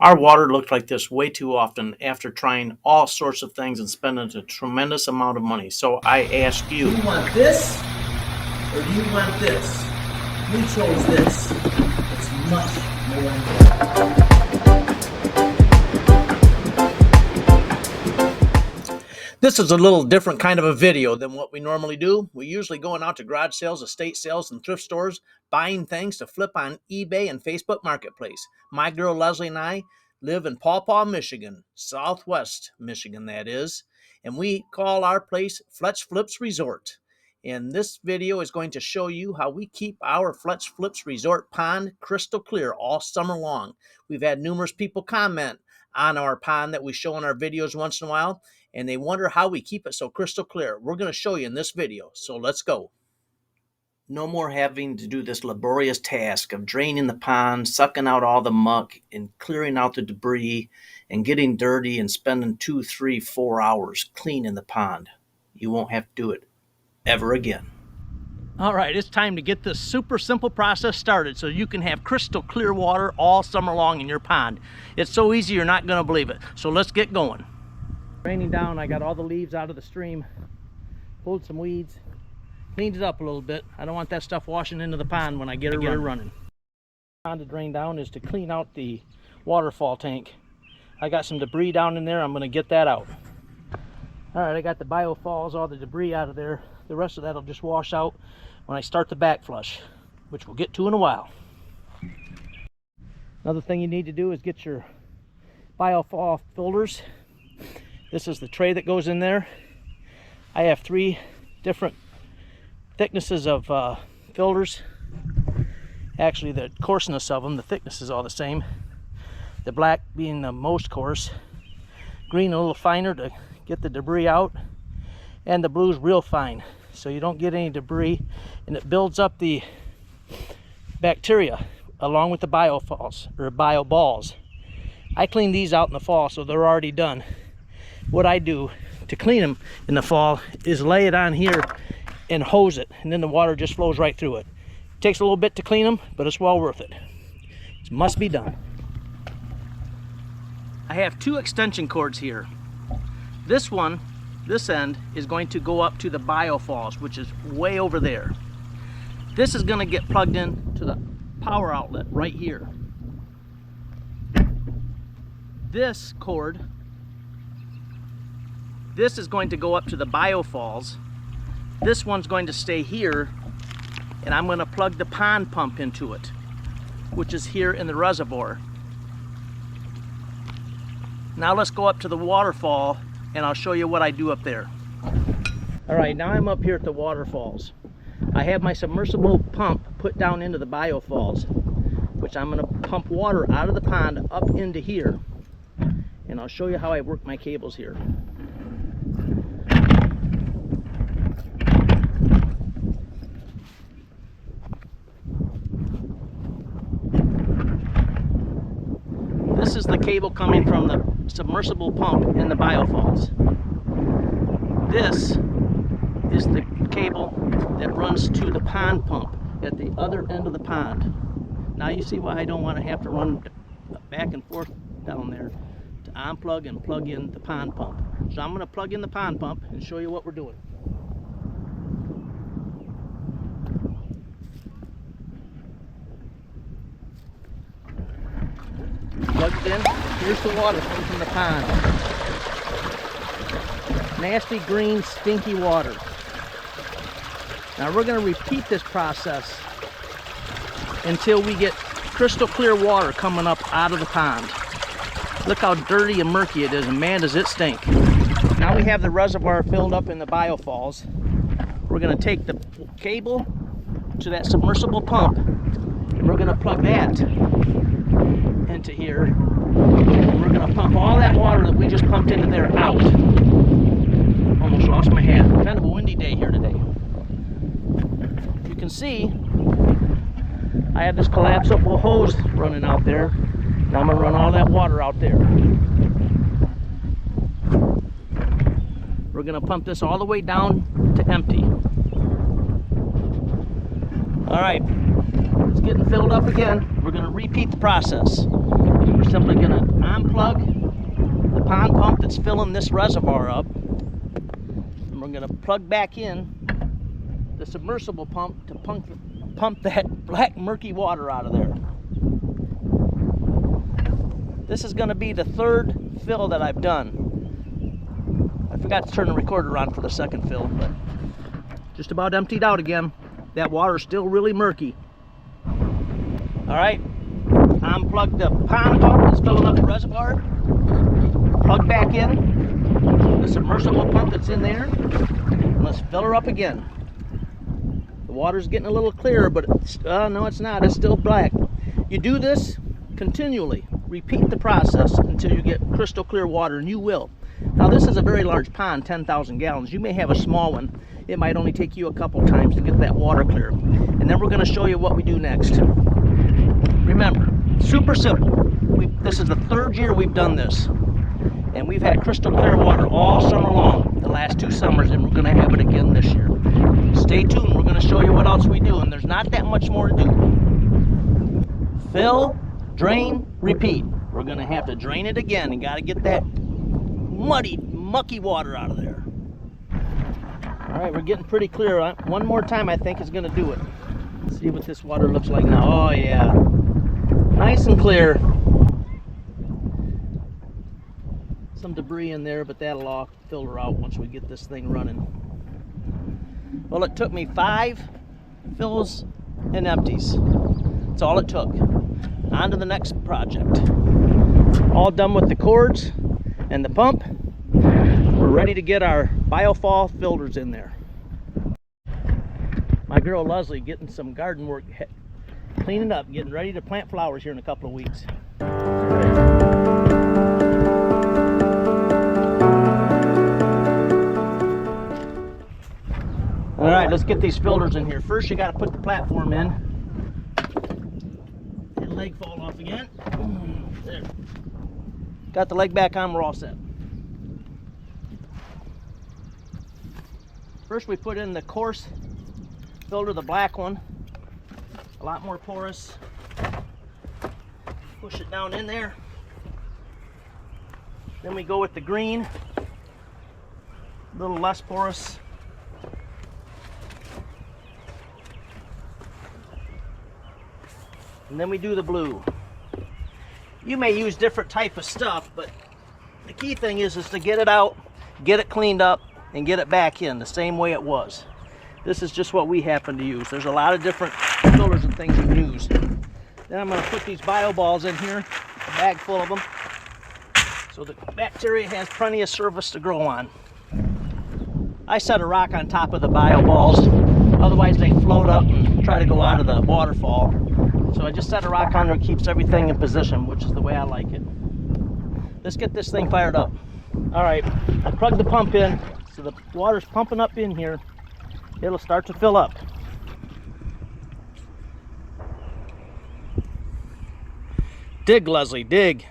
Our water looked like this way too often after trying all sorts of things and spending a tremendous amount of money. So I ask you. Do you want this or do you want this? We chose this. It's much more important. This is a little different kind of a video than what we normally do. We usually going out to garage sales, estate sales, and thrift stores, buying things to flip on eBay and Facebook Marketplace. My girl Leslie and I live in Paw Paw, Michigan, Southwest Michigan that is, and we call our place Fletchflips Resort. And this video is going to show you how we keep our Fletchflips Resort pond crystal clear all summer long. We've had numerous people comment on our pond that we show in our videos once in a while, and they wonder how we keep it so crystal clear. We're going to show you in this video, so let's go. No more having to do this laborious task of draining the pond, sucking out all the muck, and clearing out the debris, and getting dirty and spending 2, 3, 4 hours cleaning the pond. You won't have to do it ever again. All right, it's time to get this super simple process started so you can have crystal clear water all summer long in your pond. It's so easy you're not going to believe it. So let's get going. Raining down, I got all the leaves out of the stream, pulled some weeds, cleaned it up a little bit. I don't want that stuff washing into the pond when I get it running. The pond to drain down is to clean out the waterfall tank. I got some debris down in there. I'm going to get that out. All right, I got the biofalls, all the debris out of there. The rest of that will just wash out when I start the back flush, which we'll get to in a while. Another thing you need to do is get your biofall filters. This is the tray that goes in there. I have 3 different thicknesses of filters. Actually, the coarseness of them, the thickness is all the same. The black being the most coarse, green a little finer to get the debris out, and the blue's real fine so you don't get any debris, and it builds up the bacteria along with the biofalls or bio balls. I clean these out in the fall, so they're already done. What I do to clean them in the fall is lay it on here and hose it, and then the water just flows right through it. It takes a little bit to clean them, but it's well worth it. It must be done. I have 2 extension cords here. This one, this end, is going to go up to the biofalls, which is way over there. This is going to get plugged in to the power outlet right here. This cord, this is going to go up to the biofalls. This one's going to stay here, and I'm going to plug the pond pump into it, which is here in the reservoir. Now let's go up to the waterfall, and I'll show you what I do up there. All right, now I'm up here at the waterfalls. I have my submersible pump put down into the biofalls, which I'm going to pump water out of the pond up into here. And I'll show you how I work my cables here. This is the cable coming from the submersible pump in the biofalls. This is the cable that runs to the pond pump at the other end of the pond. Now you see why I don't want to have to run back and forth down there to unplug and plug in the pond pump. So I'm going to plug in the pond pump and show you what we're doing. Plugged in. Here's the water coming from the pond. Nasty, green, stinky water. Now we're going to repeat this process until we get crystal clear water coming up out of the pond. Look how dirty and murky it is, and man does it stink. Now we have the reservoir filled up in the biofalls. We're going to take the cable to that submersible pump, and we're going to plug that into here. We're going to pump all that water that we just pumped into there out. Almost lost my hat. Kind of a windy day here today. You can see I have this collapsible hose running out there. Now I'm going to run all that water out there. We're going to pump this all the way down to empty. All right, it's getting filled up again. We're going to repeat the process. We're simply going to unplug the pond pump that's filling this reservoir up, and we're going to plug back in the submersible pump to pump that black murky water out of there. This is going to be the third fill that I've done. I forgot to turn the recorder on for the second fill, but just about emptied out again. That water's still really murky. All right, unplug the pond pump that's filling up the reservoir. Plug back in the submersible pump that's in there. And let's fill her up again. The water's getting a little clearer, but no, it's not. It's still black. You do this continually. Repeat the process until you get crystal clear water, and you will. Now, this is a very large pond, 10,000 gallons. You may have a small one. It might only take you a couple times to get that water clear. And then we're going to show you what we do next. Remember, super simple. This is the third year we've done this. And we've had crystal clear water all summer long, the last 2 summers, and we're going to have it again this year. Stay tuned. We're going to show you what else we do, and there's not that much more to do. Fill, drain, repeat. We're going to have to drain it again and got to get that muddy, mucky water out of there. All right, we're getting pretty clear. One more time, I think, is going to do it. Let's see what this water looks like now. Oh, yeah. Nice and clear. Some debris in there, but that'll all filter out once we get this thing running. Well, it took me 5 fills and empties. That's all it took. On to the next project. All done with the cords and the pump. We're ready to get our biofall filters in there. My girl Leslie getting some garden work, cleaning up, getting ready to plant flowers here in a couple of weeks. All right, let's get these filters in here. First, you got to put the platform in. That leg fall off again. There. Got the leg back on, we're all set. First, we put in the coarse filter, the black one. A lot more porous. Push it down in there. Then we go with the green. A little less porous. And then we do the blue. You may use different type of stuff, but the key thing is to get it out, get it cleaned up, and get it back in the same way it was. This is just what we happen to use. There's a lot of different filters and things you can use. Then I'm going to put these bio balls in here, a bag full of them, so the bacteria has plenty of surface to grow on. I set a rock on top of the bio balls, otherwise they float up and try to go out of the waterfall. So I just set a rock on there, keeps everything in position, which is the way I like it. Let's get this thing fired up. All right, I plugged the pump in, so the water's pumping up in here. It'll start to fill up. Dig, Leslie, dig.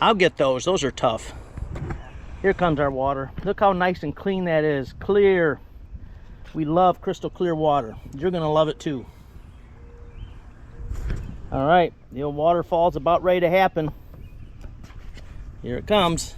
I'll get those. Those are tough. Here comes our water. Look how nice and clean that is. Clear. We love crystal clear water. You're going to love it too. All right, the old waterfall's about ready to happen. Here it comes.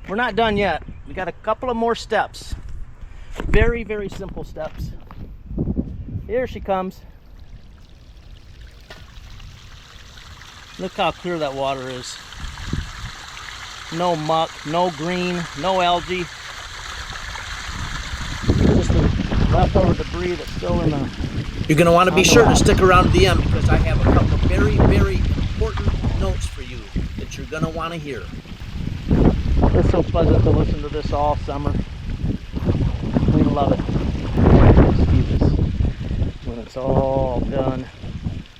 We're not done yet. We got a couple of more steps. Very, very simple steps. Here she comes. Look how clear that water is. No muck, no green, no algae. Just the leftover debris that's still in the... You're going to want to be sure to stick around to the end, because I have a couple of very, very important notes for you that you're going to want to hear. It's so pleasant to listen to this all summer. We love it. When it's all done,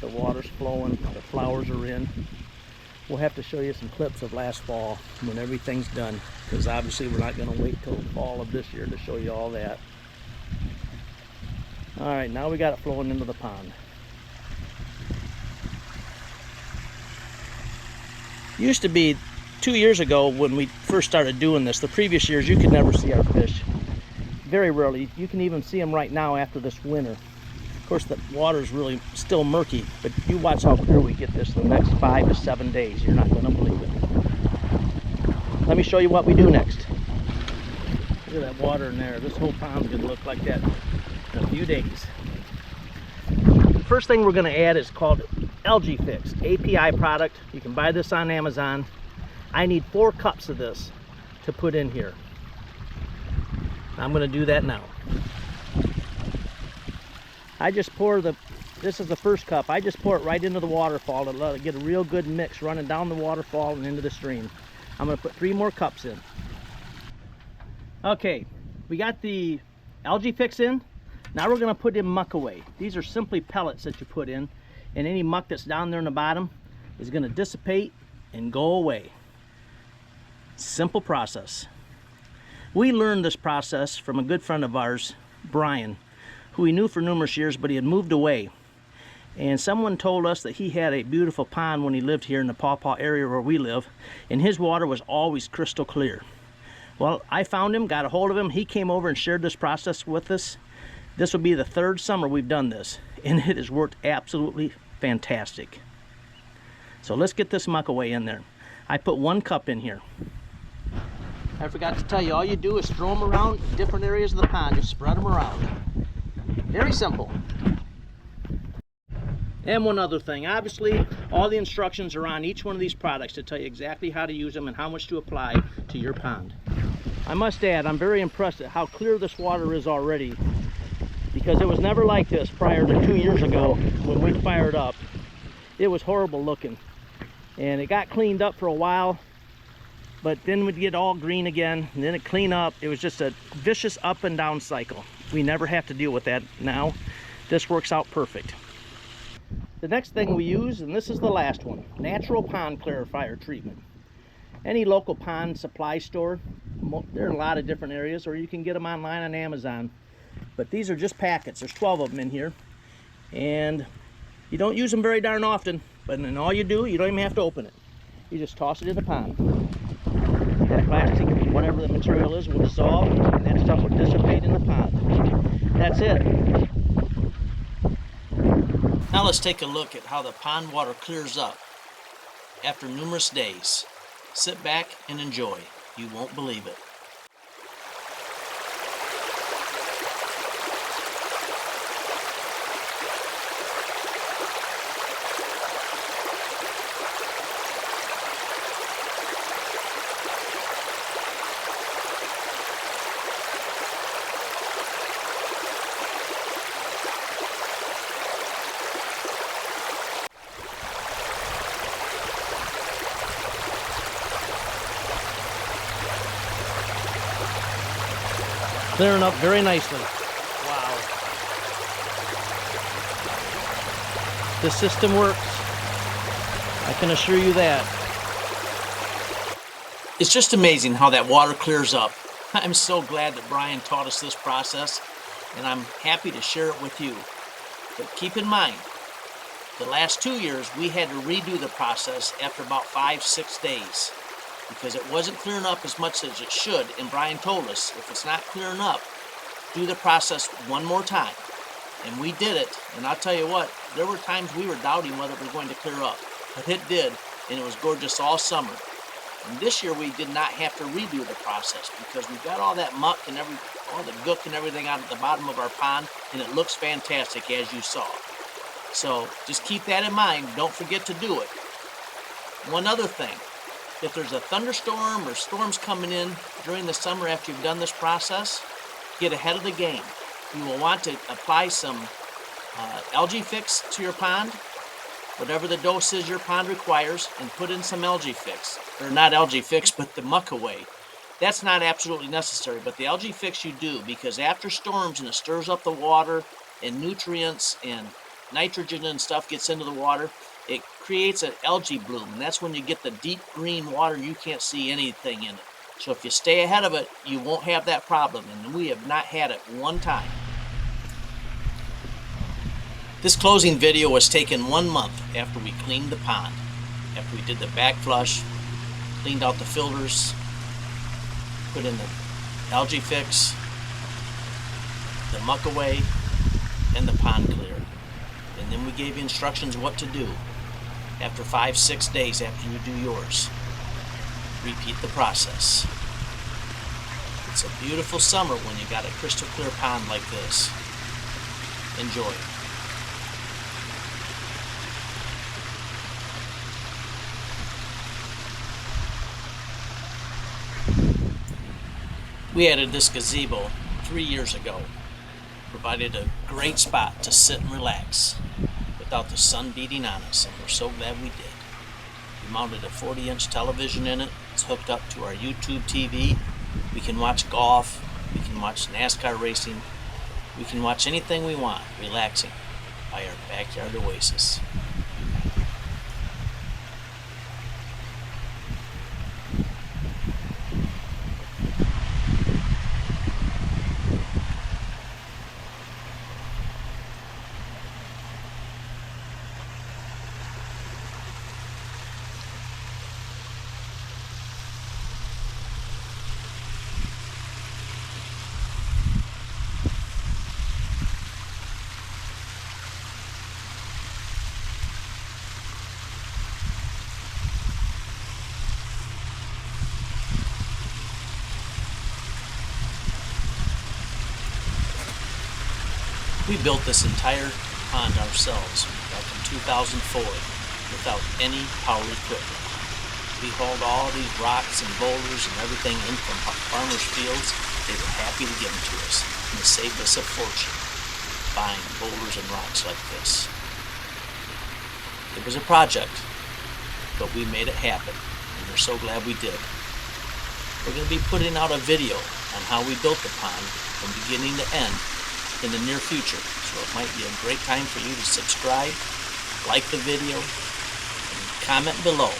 the water's flowing, the flowers are in. We'll have to show you some clips of last fall when everything's done, because obviously we're not going to wait till the fall of this year to show you all that. All right, now we got it flowing into the pond. Used to be 2 years ago when we first started doing this, the previous years you could never see our fish. Very rarely. You can even see them right now after this winter. course, the water's really still murky, but you watch how clear we get this in the next 5 to 7 days. You're not going to believe it. Let me show you what we do next. Look at that water in there. This whole pond's going to look like that in a few days. The first thing we're going to add is called Algae Fix, API product. You can buy this on Amazon. I need 4 cups of this to put in here. I'm going to do that now. I just pour this is the first cup. I just pour it right into the waterfall to let it get a real good mix running down the waterfall and into the stream. I'm going to put 3 more cups in. Okay, we got the Algae Fix in. Now we're going to put in muck away. These are simply pellets that you put in, and any muck that's down there in the bottom is going to dissipate and go away. Simple process. We learned this process from a good friend of ours, Brian, who we knew for numerous years, but he had moved away. And someone told us that he had a beautiful pond when he lived here in the Paw Paw area where we live, and his water was always crystal clear. Well, I found him, got a hold of him. He came over and shared this process with us. This will be the 3rd summer we've done this, and it has worked absolutely fantastic. So let's get this muck away in there. I put 1 cup in here. I forgot to tell you, all you do is throw them around different areas of the pond. Just spread them around. Very simple. And one other thing, obviously all the instructions are on each one of these products to tell you exactly how to use them and how much to apply to your pond. I must add, I'm very impressed at how clear this water is already, because it was never like this prior to 2 years ago when we fired up. It was horrible looking, and it got cleaned up for a while, but then we'd get all green again, and then it clean up. It was just a vicious up and down cycle. We never have to deal with that now. This works out perfect. The next thing we use, and this is the last one, natural pond clarifier treatment. Any local pond supply store, there are a lot of different areas, or you can get them online on Amazon. But these are just packets. There's 12 of them in here, and you don't use them very darn often, but then all you do, you don't even have to open it. You just toss it in the pond. That plastic, whatever the material is, will dissolve, and that stuff will dissipate in the pond. That's it. Now let's take a look at how the pond water clears up after numerous days. Sit back and enjoy. You won't believe it. Clearing up very nicely. Wow. The system works. I can assure you that. It's just amazing how that water clears up. I'm so glad that Brian taught us this process, and I'm happy to share it with you. But keep in mind, the last 2 years we had to redo the process after about 5-6 days, because it wasn't clearing up as much as it should, and Brian told us, if it's not clearing up, do the process one more time. And we did it, and I'll tell you what, there were times we were doubting whether it was going to clear up, but it did, and it was gorgeous all summer. And this year we did not have to redo the process, because we got all that muck and all the gook and everything out at the bottom of our pond, and it looks fantastic, as you saw. So just keep that in mind. Don't forget to do it. One other thing, if there's a thunderstorm or storms coming in during the summer after you've done this process, get ahead of the game. You will want to apply some Algae Fix to your pond, whatever the dose is your pond requires, and put in some Algae Fix. Or not Algae Fix, but the muck away. That's not absolutely necessary, but the Algae Fix you do, because after storms and it stirs up the water and nutrients and nitrogen and stuff gets into the water, it creates an algae bloom, and that's when you get the deep green water and you can't see anything in it. So if you stay ahead of it, you won't have that problem, and we have not had it one time. This closing video was taken 1 month after we cleaned the pond, after we did the back flush, cleaned out the filters, put in the Algae Fix, the muck away, and the pond clear. And then we gave you instructions what to do. After 5-6 days after you do yours, repeat the process. It's a beautiful summer when you got a crystal clear pond like this. Enjoy. We added this gazebo 3 years ago. Provided a great spot to sit and relax without the sun beating on us, and we're so glad we did. We mounted a 40-inch television in it. It's hooked up to our YouTube TV. We can watch golf. We can watch NASCAR racing. We can watch anything we want, relaxing by our backyard oasis. We built this entire pond ourselves back in 2004 without any power equipment. We hauled all these rocks and boulders and everything in from farmers' fields. They were happy to give them to us, and it saved us a fortune buying boulders and rocks like this. It was a project, but we made it happen, and we're so glad we did. We're going to be putting out a video on how we built the pond from beginning to end in the near future, so it might be a great time for you to subscribe, like the video, and comment below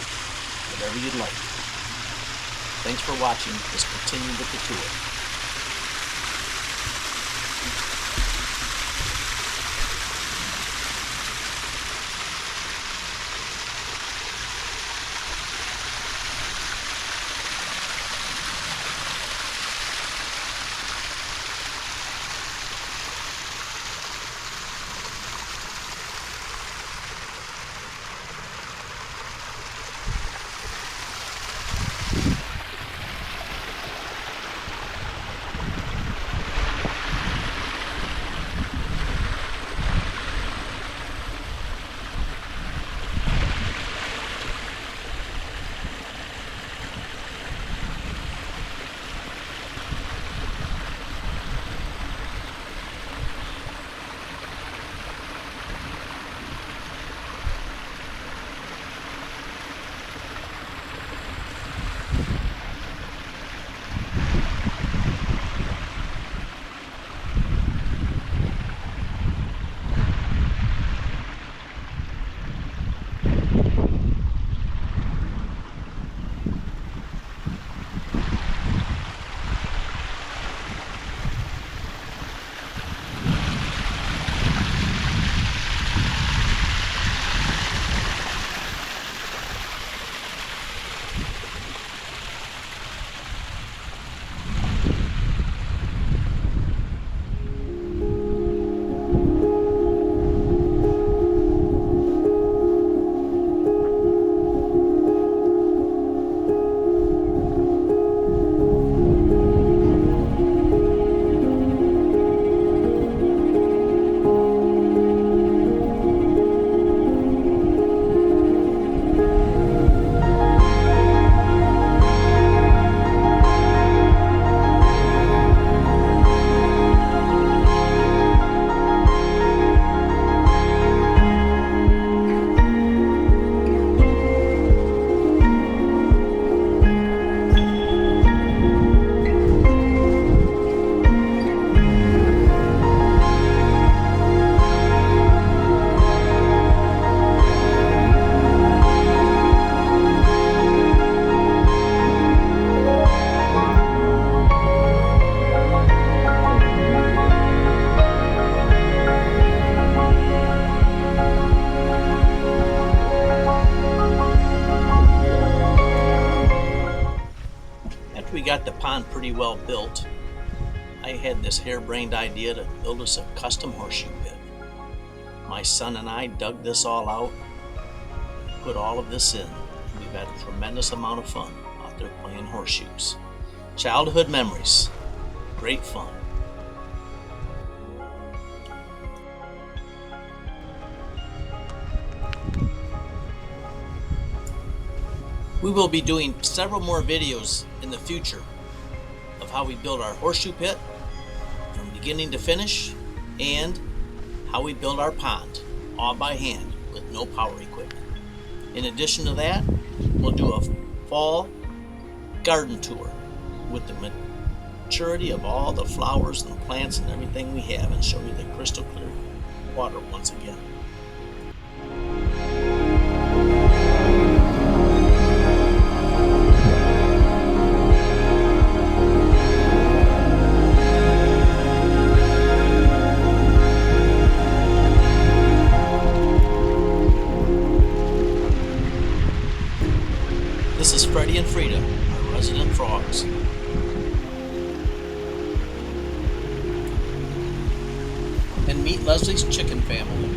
whatever you'd like. Thanks for watching. Let's continue with the tour. We got the pond pretty well built. I had this harebrained idea to build us a custom horseshoe bit. My son and I dug this all out, put all of this in. We've had a tremendous amount of fun out there playing horseshoes. Childhood memories, great fun. We will be doing several more videos in the future of how we build our horseshoe pit from beginning to finish, and how we build our pond all by hand with no power equipment. In addition to that, we'll do a fall garden tour with the maturity of all the flowers and plants and everything we have, and show you the crystal clear water once again. This is Freddie and Frida, our resident frogs. And meet Leslie's chicken family.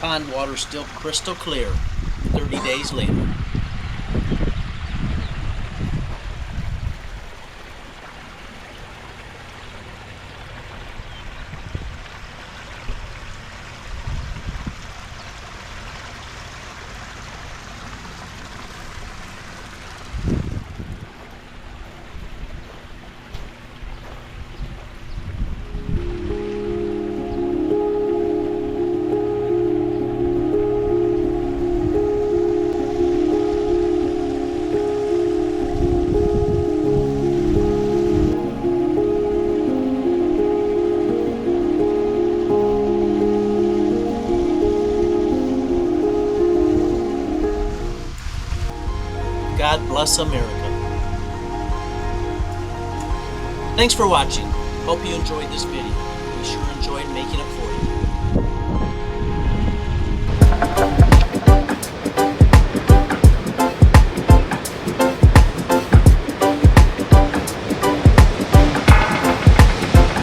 Pond water still crystal clear 30 days later. God bless America. Thanks for watching. Hope you enjoyed this video. We sure enjoyed making it for you.